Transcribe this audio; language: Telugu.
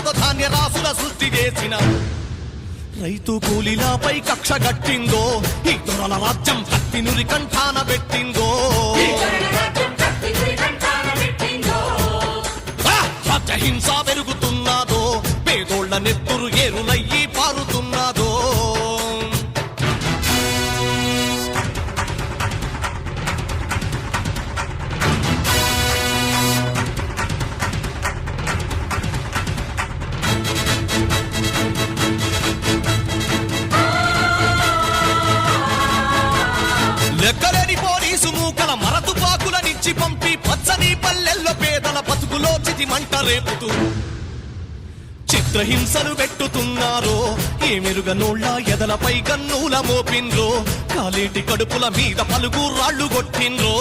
ఉన్నదో ధాన్య రాసుల సృష్టి చేసిన రైతు కూలీలపై కక్ష గట్టిందో ఈ దొరల రాజ్యం కత్తి నురి కంఠాన పెట్టిందో హింస పెరుగుతున్నదో పేదోళ్ల నెత్తురు ఏరులయ్యి పారుతున్నదో లెక్కలేని పోలీసు మూకల మరతుపాకుల నుంచి పంపి పచ్చని పల్లెల్లో పేదల బతుకులో చితి మంట రేపుతూ చిత్రహింసలు పెట్టుతున్నారో ఏ మెరుగనోళ్ళ ఎదలపై కన్నుల మోపిండ్రో కాలేటి కడుపుల మీద పలుగు రాళ్లు కొట్టిండ్రో